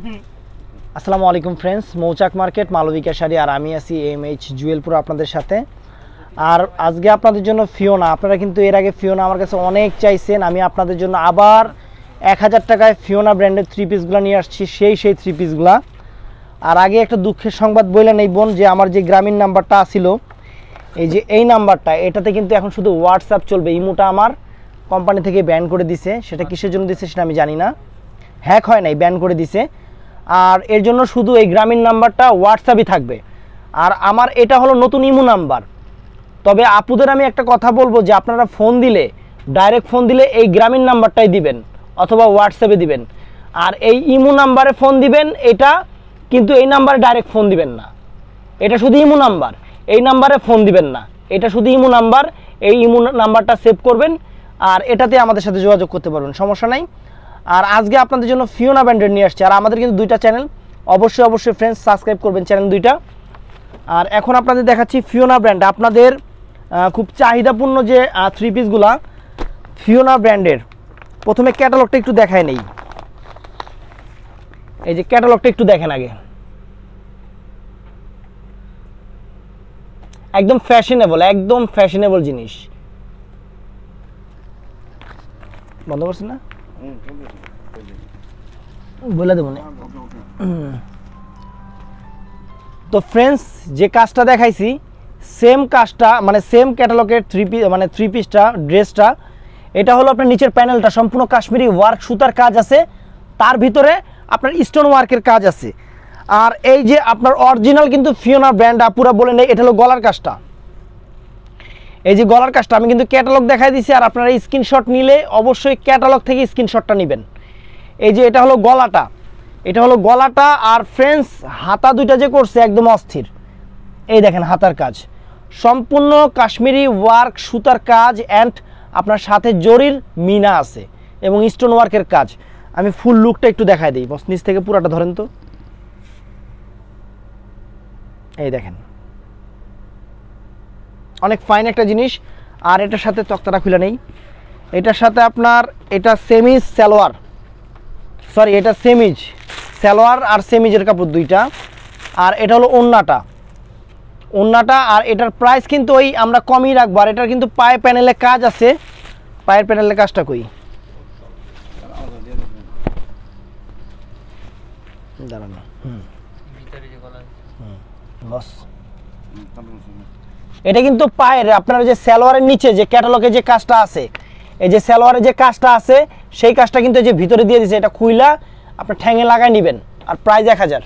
আসসালামু আলাইকুম ফ্রেন্ডস, মৌচাক মার্কেট মালবিকা শাড়ি আর আমি আছি এমএইচ জুয়েলপুর আপনাদের সাথে। আর আজকে আপনাদের জন্য ফিওনা, আপনারা কিন্তু এর আগে ফিওনা আমার কাছে অনেক চাইছেন, আমি আপনাদের জন্য আবার 1000 টাকায় ফিওনা ব্র্যান্ডের থ্রি পিসগুলো নিয়ে আসছি, সেই থ্রি পিসগুলা। আর আগে একটা দুঃখের সংবাদ বললেন এই বোন, যে আমার যে গ্রামীণ নাম্বারটা ছিল, এই যে এই নাম্বারটা, এটাতে কিন্তু এখন শুধু হোয়াটসঅ্যাপ চলবে। ইমোটা আমার কোম্পানি থেকে ব্যান করে দিছে, সেটা কিসের জন্য দিছে সেটা আমি জানি না, হ্যাক হয় নাই, ব্যান করে দিছে। আর এর জন্য শুধু এই গ্রামীণ নাম্বারটা হোয়াটসঅ্যাপই থাকবে। আর আমার এটা হলো নতুন ইমো নাম্বার। তবে আপুদের আমি একটা কথা বলবো, যে আপনারা ফোন দিলে, ডাইরেক্ট ফোন দিলে এই গ্রামীণ নাম্বারটাই দিবেন অথবা হোয়াটসঅ্যাপে দিবেন। আর এই ইমো নাম্বারে ফোন দিবেন, এটা কিন্তু এই নাম্বারে ডাইরেক্ট ফোন দিবেন না, এটা শুধু ইমো নাম্বার, এই নাম্বারে ফোন দিবেন না, এটা শুধু ইমো নাম্বার। এই ইমো নাম্বারটা সেভ করবেন আর এটাতে আমাদের সাথে যোগাযোগ করতে পারবেন, সমস্যা নাই। আর আজকে আপনাদের জন্য ফিওনা ব্র্যান্ডের নিয়ে আসছে। আর আমাদের কিন্তু দুইটা চ্যানেল, অবশ্যই ফ্রেন্ডস সাবস্ক্রাইব করবেন চ্যানেল দুইটা। আর এখন আপনাদের দেখাচ্ছি ফিওনা ব্র্যান্ড, আপনাদের খুব চাহিদাপূর্ণ যে থ্রি পিসগুলা ফিওনা ব্র্যান্ডের। প্রথমে ক্যাটালগটা একটু দেখায় নেই, এই যে ক্যাটালগটা একটু দেখেন আগে, একদম ফ্যাশনেবল জিনিস। বন্ধ করছেন না, বলে দেবো না। তো ফ্রেন্ডস, যে কাজটা দেখাইছি সেম কাজটা, মানে সেম ক্যাটালগের থ্রি পিসটা ড্রেসটা, এটা হলো আপনার নিচের প্যানেলটা সম্পূর্ণ কাশ্মীরি ওয়ার্ক সুতার কাজ আছে, তার ভিতরে আপনার স্টোন ওয়ার্কের কাজ আছে। আর এই যে আপনার অরিজিনাল কিন্তু ফিওনা ব্র্যান্ড আপুরা বলে নেই, এটা হলো গলার কাজটা। এই যে গলার কাজটা আমি কিন্তু ক্যাটালগ দেখাই দিছি, আর আপনারা স্ক্রিনশট নিলে অবশ্যই ক্যাটালগ থেকে স্ক্রিনশটটা নেবেন। এই যে এটা হলো গলাটা, আর ফ্রেন্ডস হাতা দুইটা যে করছে একদম অস্থির। এই দেখেন হাতার কাজ সম্পূর্ণ কাশ্মীরি ওয়ার্ক সুতার কাজ, অ্যান্ড আপনার সাথে জরির মিনা আছে এবং স্টোন ওয়ার্কের কাজ। আমি ফুল লুকটা একটু দেখাই দিই, বস নিচ থেকে পুরাটা ধরেন তো। এই দেখেন অনেক ফাইন একটা জিনিস। আর এটার সাথে তক্তাটা খুলে নেই, এটার সাথে আপনার এটা সেমিজ সালোয়ার, সরি এটা সেমিজ সালোয়ার আর সেমিজের কাপড় দুইটা। আর এটা হলো ওন্নাটা। আর এটার প্রাইস কিন্তু ওই আমরা কমই রাখবো। আর এটার কিন্তু পায়ে প্যানেলে কাজ আছে, পায়ের প্যানেলে কাজটা কই দাঁড়ানো, বস এটা কিন্তু পায়ের আপনার যে সালোয়ারের নিচে যে ক্যাটালগে যে কাজটা আছে, এই যে সালোয়ারের যে কাজটা আছে সেই কাজটা কিন্তু এই যে ভিতরে দিয়ে দিয়েছে, এটা খুইলা আপনার ঠ্যাঙে লাগাই নেবেন। আর প্রাইস 1000।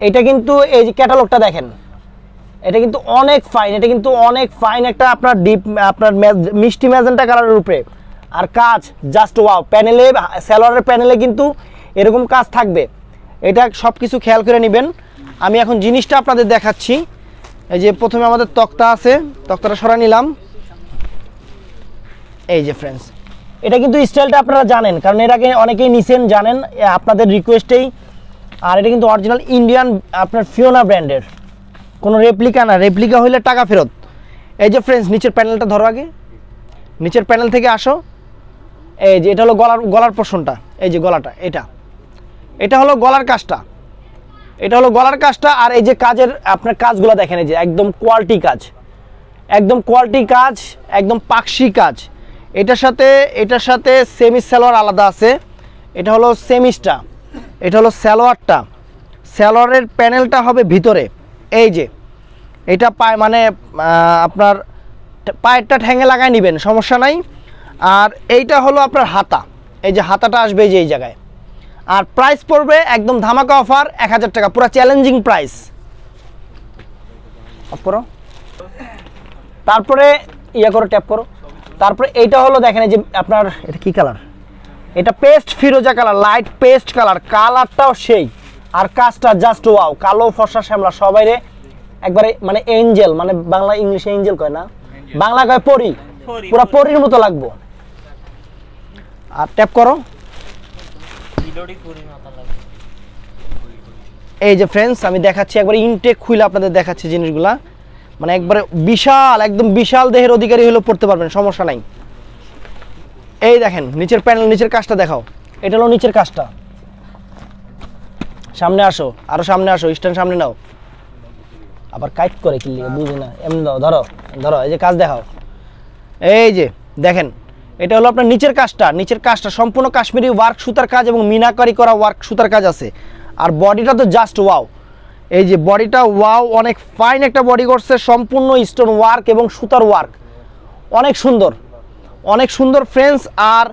এটা কিন্তু এই যে ক্যাটালগটা দেখেন, এটা কিন্তু অনেক ফাইন, একটা আপনার ডিপ আপনার মিষ্টি ম্যাজেন্টা কালারের উপরে। আর কাজ জাস্ট ওয়াও, প্যানেলে সালোয়ারের প্যানেলে কিন্তু এরকম কাজ থাকবে, এটা সব কিছু খেয়াল করে নেবেন। আমি এখন জিনিসটা আপনাদের দেখাচ্ছি। এই যে প্রথমে আমাদের তক্তা আছে, তক্তাটা সরা নিলাম। এই যে ফ্রেন্ডস, এটা কিন্তু স্টাইলটা আপনারা জানেন, কারণ এর আগে অনেকেই নিছেন, জানেন আপনাদের রিকোয়েস্টেই। আর এটা কিন্তু অরিজিনাল ইন্ডিয়ান আপনার ফিওনা ব্র্যান্ডের, কোনো রেপ্লিকা না, রেপ্লিকা হইলে টাকা ফেরত। এই যে ফ্রেন্ডস, নিচের প্যানেলটা ধরো আগে, নিচের প্যানেল থেকে আসো। এই যে এটা হলো গলার পোর্শনটা, এই যে গলাটা, এটা হলো গলার কাজটা, আর এই যে কাজের আপনার কাজগুলো দেখেন, এই যে একদম কোয়ালিটি কাজ, একদম পাকশি কাজ। এটার সাথে সেমিজ সালোয়ার আলাদা আছে, এটা হলো সেমিজটা, এটা হলো সালোয়ারটা। সালোয়ারের প্যানেলটা হবে ভিতরে, এই যে এটা পায় মানে আপনার পায়েরটা ঠ্যাঙে লাগাই নেবেন, সমস্যা নাই। আর এইটা হলো আপনার হাতা, এই যে হাতাটা আসবে এই যে এই জায়গায়। আর প্রাইস পড়বে একদম ধামাকা অফার 1000 টাকা, পুরো চ্যালেঞ্জিং প্রাইস। তারপরে ট্যাপ করো। তারপরে এইটা হলো দেখেন, এই যে আপনার এটা কি কালার, এটা পেস্ট ফিরোজা কালার, লাইট পেস্ট কালার, কালারটাও সেই। আর কাজটা জাস্ট ওয়াও, কালো ফর্সা শ্যামলা সবাইরে একবারে মানে এঞ্জেল, মানে বাংলা ইংলিশে এঞ্জেল কয় না, বাংলা কয় পরি, পুরো পরির মতো লাগবো। আর ট্যাপ করো। এই যে ফ্রেন্ডস, আমি দেখাচ্ছি একবার ইনটেক খুলে আপনাদের দেখাচ্ছি জিনিসগুলা, মানে একবারে বিশাল, একদম বিশাল দেহের অধিকারী হলেও পড়তে পারবেন, সমস্যা নাই। এই দেখেন নিচের প্যানেল, নিচের কাজটা দেখাও। এটা হলো নিচের কাজটা, সামনে আসো, আরো সামনে আসো, স্ট্যান্ড সামনে নাও। আবার কাইট করে কি লিখে বুঝি না, এমনি দাও, ধরো ধরো, এই যে কাজ দেখাও। এই যে দেখেন, এটা হলো আপনার নিচের কাজটা সম্পূর্ণ কাশ্মীরি ওয়ার্ক সুতার কাজ এবং মিনাকারি করা ওয়ার্ক সুতার কাজ আছে। আর বডিটা তো জাস্ট ওয়াও, এই যে বডিটা ওয়াও, অনেক ফাইন একটা বডি করছে, সম্পূর্ণ স্টোন ওয়ার্ক এবং সুতার ওয়ার্ক, অনেক সুন্দর ফ্রেন্ডস। আর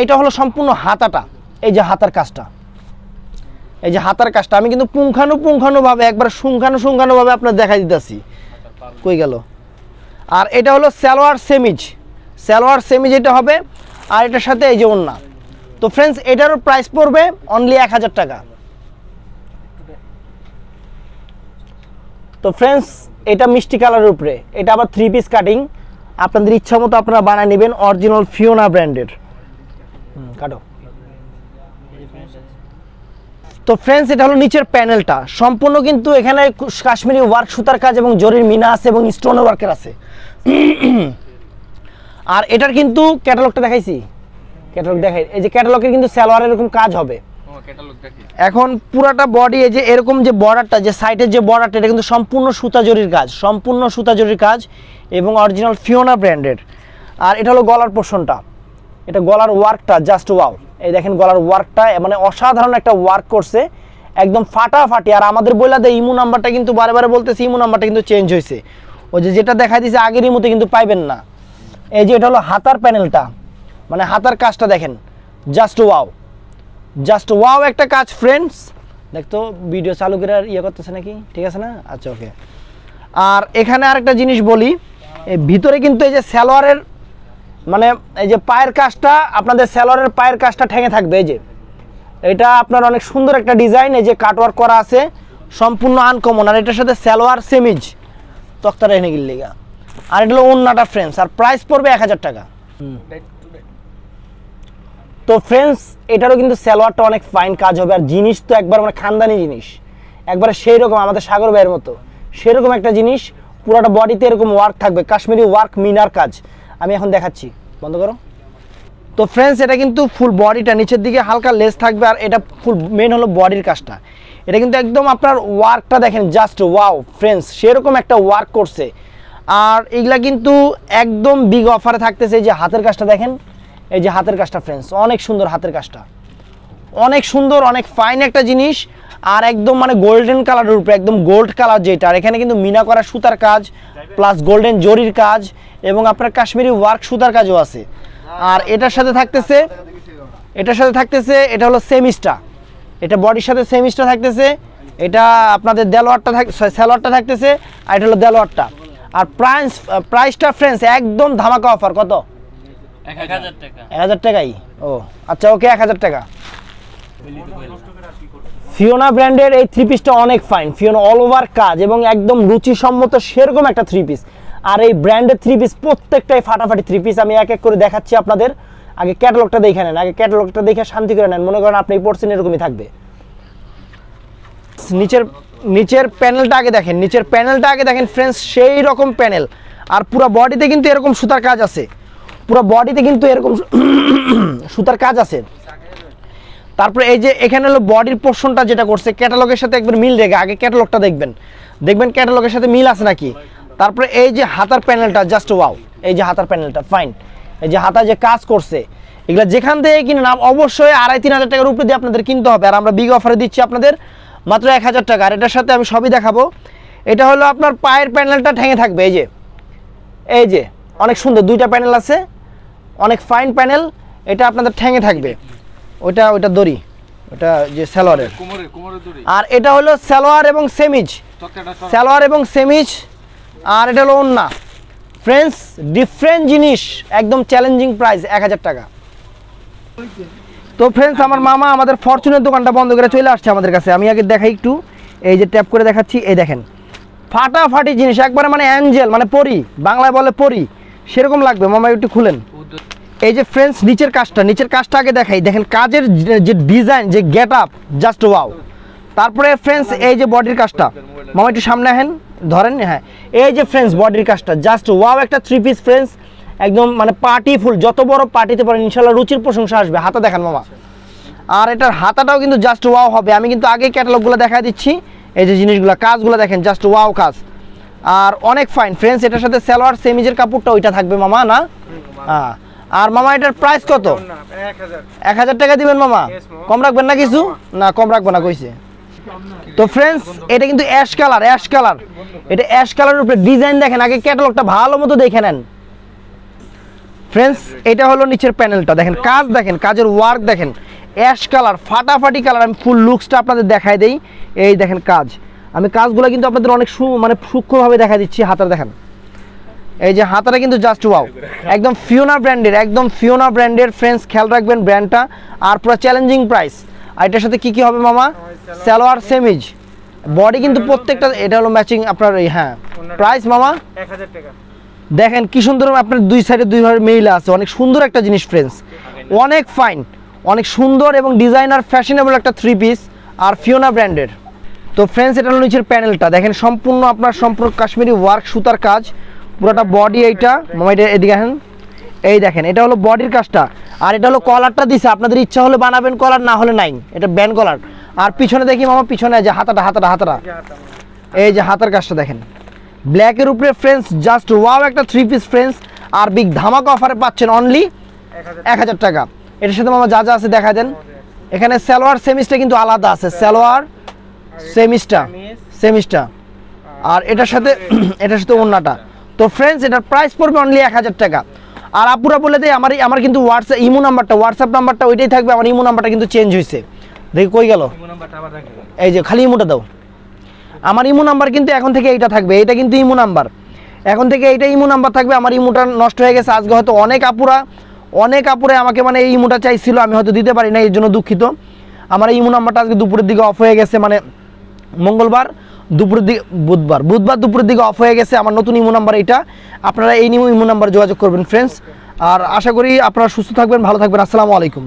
এইটা হলো সম্পূর্ণ হাতাটা, এই যে হাতার কাজটা আমি কিন্তু পুঙ্খানুপুঙ্খানুভাবে একবার সুঙ্খানুভাবে আপনার দেখাই দিতেছি। কই গেল? আর এটা হলো সালোয়ার সেমিজ এটা হবে, আর এটার সাথে এই যে ওড়না। তো ফ্রেন্ডস এটারও প্রাইস পড়বে অনলি 1000 টাকা। তো ফ্রেন্ডস এটা মিষ্টি কালারের উপরে, এটা আবার 3 পিস কাটিং, আপনাদের ইচ্ছা মতো আপনারা বানায় নেবেন, অরিজিনাল ফিওনা ব্র্যান্ডের। কাটো। তো ফ্রেন্ডস এটা হলো নিচের প্যানেলটা, সম্পূর্ণ কিন্তু এখানে কাশ্মীরি ওয়ার্ক সুতার কাজ এবং জরির মিনা আছে এবং স্টোন ওয়ার্কের আছে। আর এটার কিন্তু ক্যাটালগটা দেখাইছি, ক্যাটালগ দেখাই, এই যে ক্যাটালগের কিন্তু সালোয়ারের এরকম কাজ হবে। এখন পুরাটা বডি এই যে এরকম যে বর্ডারটা, যে সাইডের যে বর্ডারটা, এটা কিন্তু সম্পূর্ণ সুতা জরির কাজ এবং অরিজিনাল ফিওনা ব্র্যান্ডের। আর এটা হলো গলার পোর্শনটা, এটা গলার ওয়ার্কটা জাস্ট ওয়াও, এই দেখেন গলার ওয়ার্কটা মানে অসাধারণ একটা ওয়ার্ক করছে, একদম ফাটাফাটি। আর আমাদের বইলা দেয় ইমো নাম্বারটা কিন্তু বারে বলতেছি, ইমো নাম্বারটা কিন্তু চেঞ্জ হয়েছে, ওই যেটা দেখাই দিয়েছে আগেরই মতো কিন্তু পাইবেন না। এই যে এটা হলো হাতার প্যানেলটা, মানে হাতার কাজটা দেখেন, জাস্ট ওয়াও একটা কাজ ফ্রেন্ডস। দেখতো ভিডিও চালু করে ইয়ে করতেছে নাকি, ঠিক আছে না? আচ্ছা ওকে। আর এখানে আরেকটা জিনিস বলি, এই ভিতরে কিন্তু এই যে সালোয়ারের মানে এই যে পায়ের কাজটা, আপনাদের সালোয়ারের পায়ের কাজটা ঠেঙে থাকবে, এই যে এটা আপনার অনেক সুন্দর একটা ডিজাইন, এই যে কাটওয়ার্ক করা আছে, সম্পূর্ণ আনকমন। আর এটার সাথে সালোয়ার সেমিজ তক্তাটা এনে গিল্লিগা। আর এটা হলো ওন্নাটা ফ্রেন্ডস, আর প্রাইস পড়বে 1000 টাকা। তো ফ্রেন্ডস এটারও কিন্তু সালোয়ারটা অনেক ফাইন কাজ হবে, আর জিনিস তো একবার মানে খানদানি জিনিস, একবারে সেই রকম আমাদের সাগর ভাইয়ের মতো সেরকম একটা জিনিস, পুরোটা বডিতে এরকম ওয়ার্ক থাকবে, কাশ্মীরি ওয়ার্ক মিনার কাজ। আমি এখন দেখাচ্ছি, বন্ধ করো। তো ফ্রেন্ডস এটা কিন্তু ফুল বডিটা নিচের দিকে হালকা লেস থাকবে, আর এটা ফুল মেন হলো বডির কাজটা, এটা কিন্তু একদম আপনার ওয়ার্কটা দেখেন জাস্ট ওয়াও ফ্রেন্ডস, সেরকম একটা ওয়ার্ক করছে। আর এগুলা কিন্তু একদম বিগ অফারে থাকতেছে। এই যে হাতের কাজটা দেখেন, এই যে হাতের কাজটা ফ্রেন্ডস, অনেক সুন্দর হাতের কাজটা, অনেক সুন্দর, অনেক ফাইন একটা জিনিস। আর একদম মানে গোল্ডেন কালারের উপরে, একদম গোল্ড কালার যেটা, আর এখানে কিন্তু মিনা করা সুতার কাজ প্লাস গোল্ডেন জরির কাজ এবং আপনার কাশ্মীরি ওয়ার্ক সুতার কাজও আছে। আর এটার সাথে থাকতেছে এটা হলো সেমিজটা, এটা বডির সাথে সেমিজটা থাকতেছে, এটা আপনাদের সালোয়ারটা থাকতেছে, আর এটা হলো দেলোয়ারটা। আর প্রাইসটা ফ্রেন্ডস একদম ধামাকা অফার, কত? 1000 টাকা। 1000 টাকাই? ও আচ্ছা ওকে, 1000 টাকা। ফিওনা ব্র্যান্ডের এই 3 পিসটা অনেক ফাইন, ফিওনা অল ওভার কাজ এবং একদম রুচিসম্মত সেরকম একটা 3 পিস। আর এই ব্র্যান্ডের 3 পিস প্রত্যেকটাই ফাটাফাটি 3 পিস। আমি এক এক করে দেখাচ্ছি আপনাদের, আগে ক্যাটালগটা দেখে নেন, আগে ক্যাটালগটা দেখে শান্তি করে নেন, মনে করেন আপনি পড়ছেন এরকমই থাকবে। নিচের প্যানেলটা আগে দেখেন, ফ্রেন্ডস সেই রকম প্যানেল, আর পুরো বডিতে কিন্তু এরকম সুতার কাজ আছে, সুতার কাজ আছে। তারপরে এই যে এখানে হলো বডির পোর্শনটা যেটা করছে ক্যাটালগের সাথে একবার মিল রেখে, আগে ক্যাটালগটা দেখবেন ক্যাটালগের সাথে মিল আছে নাকি। তারপরে এই যে হাতার প্যানেলটা জাস্ট ওয়াও, এই যে হাতার প্যানেলটা ফাইন, এই যে হাতা যে কাজ করছে, এগুলো যেখান থেকে কিনে না অবশ্যই 2500-3000 টাকার উপরে দিয়ে আপনাদের কিনতে হবে। আর আমরা বিগ অফারে দিচ্ছি আপনাদের মাত্র 1000 টাকা। আর এটার সাথে আমি সবই দেখাবো। এটা হলো আপনার পায়ের প্যানেলটা ঠেঙে থাকবে, এই যে অনেক সুন্দর 2টা প্যানেল আছে, অনেক ফাইন প্যানেল, এটা আপনাদের ঠেঙে থাকবে, ওটা দড়ি, ওটা যে সালোয়ারের। আর এটা হলো সালোয়ার এবং সেমিজ, আর এটা হলো ওন্না। ফ্রেন্ডস ডিফারেন্ট জিনিস, একদম চ্যালেঞ্জিং প্রাইস 1000 টাকা। তো ফ্রেন্ডস আমার মামা আমাদের ফরচুনের দোকানটা বন্ধ করে চলে আসছে আমাদের কাছে। আমি আগে দেখাই একটু, এই যে ট্যাপ করে দেখাচ্ছি, এই দেখেন ফাটাফাটি জিনিস, একবারে মানে অ্যাঞ্জেল, মানে পরি, বাংলায় বলে পরি, সেরকম লাগবে। মামা একটু খুলেন। এই যে ফ্রেন্ডস নিচের কাজটা আগে দেখাই, দেখেন কাজের যে ডিজাইন, যে গেট আপ, জাস্ট ওয়াও। তারপরে ফ্রেন্ডস এই যে বডির কাজটা, মামা একটু সামনে আহেন, ধরেন, হ্যাঁ এই যে ফ্রেন্ডস বডির কাজটা জাস্ট ওয়াও, একটা 3 পিস ফ্রেন্ডস, একদম মানে পার্টি ফুল, যত বড় পার্টিতে পারেন ইনশাল্লাহ রুচির প্রশংসা আসবে। হাতা দেখান মামা। আর এটার হাতাটাও কিন্তু জাস্ট ওয়াও হবে। আমি কিন্তু আগে ক্যাটালগুলো দেখা দিচ্ছি, এই যে জিনিসগুলো কাজগুলো দেখেন জাস্ট ওয়াও কাজ, আর অনেক ফাইন ফ্রেন্ডস। এটার সাথে সালোয়ার সেমিজের কাপড়টা ওইটা থাকবে মামা না? হ্যাঁ। আর মামা এটার প্রাইস কত? 1000 টাকা দিবেন মামা? কম রাখবেন না কিছু? না কম রাখবো না কইছে। তো ফ্রেন্ডস এটা কিন্তু অ্যাশ কালার, এটা অ্যাশ কালারের উপরে ডিজাইন দেখেন, আগে ক্যাটালগটা ভালো মতো দেখে নেন ফ্রেন্ডস। এটা হলো নিচের প্যানেলটা দেখেন, কাজ দেখেন, কাজের ওয়ার্ক দেখেন, অ্যাশ কালার ফাটাফাটি কালার। আমি ফুল লুকসটা আপনাদের দেখাই দেই। এই দেখেন কাজ, আমি কাজগুলো কিন্তু আপনাদের অনেক মানে সূক্ষ্মভাবে দেখা দিচ্ছি। হাতার দেখেন, এই যে হাতাটা কিন্তু জাস্ট ওয়াও, একদম ফিওনা ব্র্যান্ডের ফ্রেন্ডস, খেয়াল রাখবেন ব্র্যান্ডটা। আর পুরো চ্যালেঞ্জিং প্রাইস। আর এটার সাথে কি হবে মামা? সালোয়ার সেমিজ, বডি কিন্তু প্রত্যেকটা, এটা হলো ম্যাচিং আপনার। হ্যাঁ, প্রাইস মামা 1000 টাকা। দেখেন কি সুন্দর, আপনার দুই সাইডে দুইভাবে মেইলা আছে, অনেক সুন্দর একটা জিনিস ফ্রেন্ডস, অনেক ফাইন, অনেক সুন্দর এবং ডিজাইনার ফ্যাশনেবল একটা 3 পিস আর ফিওনা ব্র্যান্ডের। তো ফ্রেন্ডস এটা হলো নিচের প্যানেলটা দেখেন, সম্পূর্ণ আপনার সম্পূর্ণ কাশ্মীরি ওয়ার্ক সুতার কাজ, পুরোটা বডি। এইটা মামা এটা এদিকে দেখেন, এই দেখেন এটা হলো বডির কাজটা। আর এটা হলো কলারটা দিছে, আপনাদের ইচ্ছা হলে বানাবেন কলার, না হলে নাই, এটা ব্যান্ড কলার। আর পিছনে দেখি মামা, পিছনে যে হাতাটা এই যে হাতার কাজটা দেখেন, ব্ল্যাকের উপরে ফ্রেন্ডস জাস্ট ওয়াও একটা 3 পিস ফ্রেন্ডস। আর বিগ ধামাকা অফারে পাচ্ছেন অনলি 1000 টাকা। এটার সাথে মামা যা যা আছে দেখা দেন। এখানে সালোয়ার সেমিজটা কিন্তু আলাদা আছে, সালোয়ার সেমিজটা আর এটার সাথে ওন্নাটা। তো ফ্রেন্ডস এটার প্রাইস পড়বে অনলি 1000 টাকা। আর আপুরা বলে দেয় আমার কিন্তু হোয়াটসঅ্যাপ নাম্বারটা ওইটাই থাকবে, আমার ইমো নাম্বারটা কিন্তু চেঞ্জ হয়েছে। দেখি কই গেল, এই যে খালি ইমোটা দাও। আমার ইমো নাম্বার কিন্তু এখন থেকে এইটা থাকবে, এটা কিন্তু ইমো নাম্বার, এখন থেকে এইটা ইমো নাম্বার থাকবে। আমার ইমোটা নষ্ট হয়ে গেছে, আজকে হয়তো অনেক আপুরা আমাকে মানে এই ইমোটা চাইছিল, আমি হয়তো দিতে পারি না, এর জন্য দুঃখিত। আমার এই ইমো নাম্বারটা আজকে দুপুরের দিকে অফ হয়ে গেছে, মানে মঙ্গলবার দুপুরের দিকে, বুধবার দুপুরের দিকে অফ হয়ে গেছে। আমার নতুন ইমো নাম্বার এটা, আপনারা এই ইমো নাম্বার যোগাযোগ করবেন ফ্রেন্ডস। আর আশা করি আপনারা সুস্থ থাকবেন, ভালো থাকবেন। আসসালামু আলাইকুম।